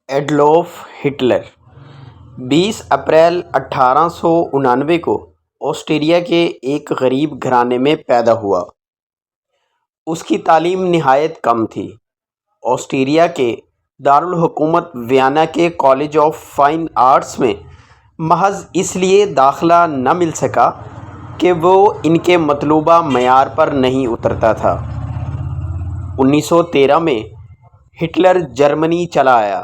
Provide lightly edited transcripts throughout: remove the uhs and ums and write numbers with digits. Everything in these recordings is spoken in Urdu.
ایڈولف ہٹلر 20 اپریل 1899 کو آسٹریا کے ایک غریب گھرانے میں پیدا ہوا۔ اس کی تعلیم نہایت کم تھی۔ آسٹریا کے دارالحکومت وینا کے کالج آف فائن آرٹس میں محض اس لیے داخلہ نہ مل سکا کہ وہ ان کے مطلوبہ معیار پر نہیں اترتا تھا۔ 1913 میں ہٹلر جرمنی چلا آیا،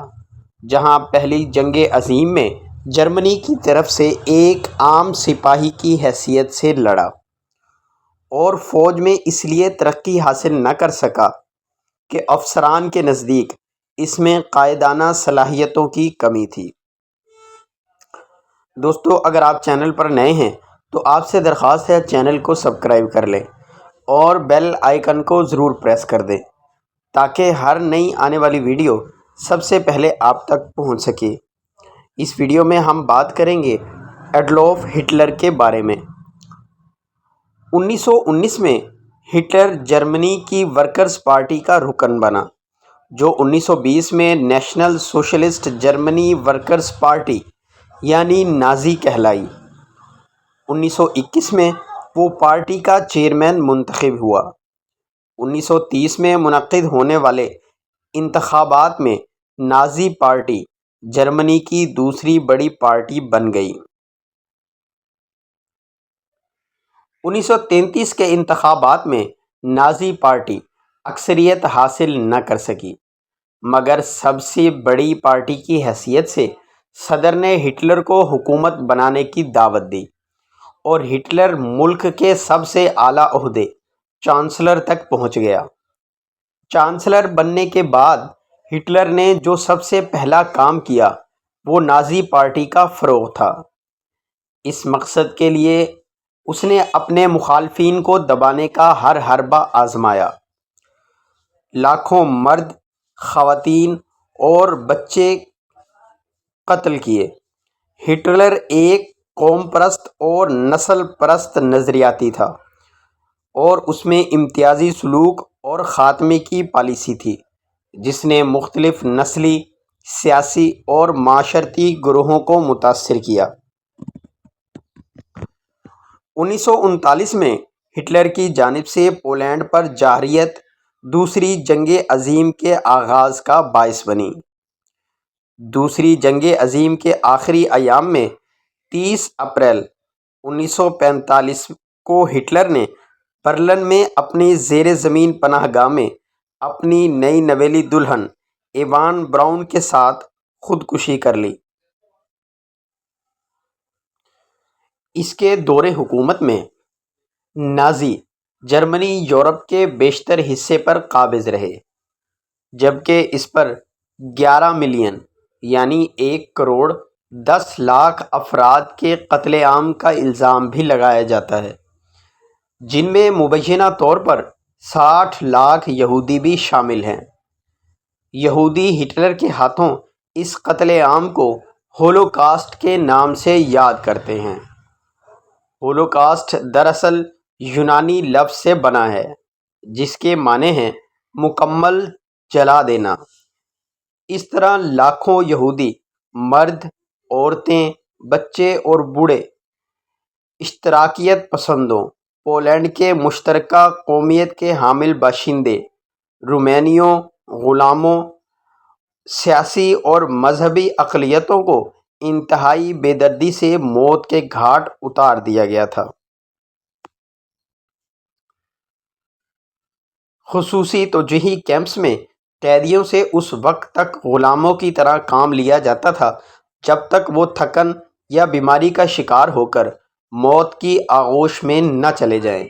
جہاں پہلی جنگ عظیم میں جرمنی کی طرف سے ایک عام سپاہی کی حیثیت سے لڑا، اور فوج میں اس لیے ترقی حاصل نہ کر سکا کہ افسران کے نزدیک اس میں قائدانہ صلاحیتوں کی کمی تھی۔ دوستو، اگر آپ چینل پر نئے ہیں تو آپ سے درخواست ہے چینل کو سبسکرائب کر لیں اور بیل آئیکن کو ضرور پریس کر دیں تاکہ ہر نئی آنے والی ویڈیو سب سے پہلے آپ تک پہنچ سکے۔ اس ویڈیو میں ہم بات کریں گے ایڈولف ہٹلر کے بارے میں۔ 1919 میں ہٹلر جرمنی کی ورکرز پارٹی کا رکن بنا، جو 1920 میں national socialist Germany workers party یعنی نازی کہلائی۔ 1921 میں وہ پارٹی کا چیئرمین منتخب ہوا۔ 1930 میں منعقد ہونے والے انتخابات میں نازی پارٹی جرمنی کی دوسری بڑی پارٹی بن گئی۔ 1933 کے انتخابات میں نازی پارٹی اکثریت حاصل نہ کر سکی، مگر سب سے بڑی پارٹی کی حیثیت سے صدر نے ہٹلر کو حکومت بنانے کی دعوت دی، اور ہٹلر ملک کے سب سے اعلیٰ عہدے چانسلر تک پہنچ گیا۔ چانسلر بننے کے بعد ہٹلر نے جو سب سے پہلا کام کیا وہ نازی پارٹی کا فروغ تھا۔ اس مقصد کے لیے اس نے اپنے مخالفین کو دبانے کا ہر حربہ آزمایا۔ لاکھوں مرد، خواتین اور بچے قتل کیے۔ ہٹلر ایک قوم پرست اور نسل پرست نظریاتی تھا، اور اس میں امتیازی سلوک اور خاتمے کی پالیسی تھی، جس نے مختلف نسلی، سیاسی اور معاشرتی گروہوں کو متاثر کیا۔ 1939 میں ہٹلر کی جانب سے پولینڈ پر جارحیت دوسری جنگ عظیم کے آغاز کا باعث بنی۔ دوسری جنگ عظیم کے آخری ایام میں 30 اپریل 1945 کو ہٹلر نے برلن میں اپنی زیر زمین پناہ گاہ میں اپنی نئی نویلی دلہن ایوان براؤن کے ساتھ خودکشی کر لی۔ اس کے دور حکومت میں نازی جرمنی یورپ کے بیشتر حصے پر قابض رہے، جبکہ اس پر 11 ملین یعنی 1,10,00,000 افراد کے قتل عام کا الزام بھی لگایا جاتا ہے، جن میں مبینہ طور پر 60 لاکھ یہودی بھی شامل ہیں۔ یہودی ہٹلر کے ہاتھوں اس قتل عام کو ہولوکاسٹ کے نام سے یاد کرتے ہیں۔ ہولوکاسٹ دراصل یونانی لفظ سے بنا ہے، جس کے معنی ہیں مکمل جلا دینا۔ اس طرح لاکھوں یہودی، مرد، عورتیں، بچے اور بوڑھے اشتراکیت پسندوں، پولینڈ کے مشترکہ قومیت کے حامل باشندے، رومینیوں، غلاموں، سیاسی اور مذہبی اقلیتوں کو انتہائی بے دردی سے موت کے گھاٹ اتار دیا گیا تھا۔ خصوصی توجیہی کیمپس میں قیدیوں سے اس وقت تک غلاموں کی طرح کام لیا جاتا تھا جب تک وہ تھکن یا بیماری کا شکار ہو کر موت کی آغوش میں نہ چلے جائیں۔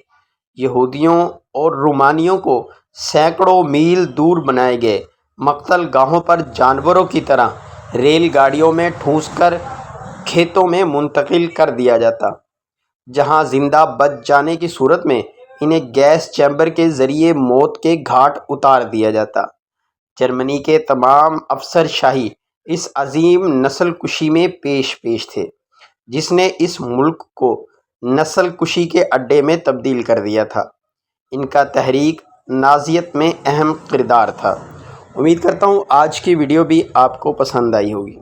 یہودیوں اور رومانیوں کو سینکڑوں میل دور بنائے گئے مقتل گاہوں پر جانوروں کی طرح ریل گاڑیوں میں ٹھونس کر کھیتوں میں منتقل کر دیا جاتا، جہاں زندہ بچ جانے کی صورت میں انہیں گیس چیمبر کے ذریعے موت کے گھاٹ اتار دیا جاتا۔ جرمنی کے تمام افسر شاہی اس عظیم نسل کشی میں پیش تھے، جس نے اس ملک کو نسل کشی کے اڈے میں تبدیل کر دیا تھا۔ ان کا تحریک نازیت میں اہم کردار تھا۔ امید کرتا ہوں آج کی ویڈیو بھی آپ کو پسند آئی ہوگی۔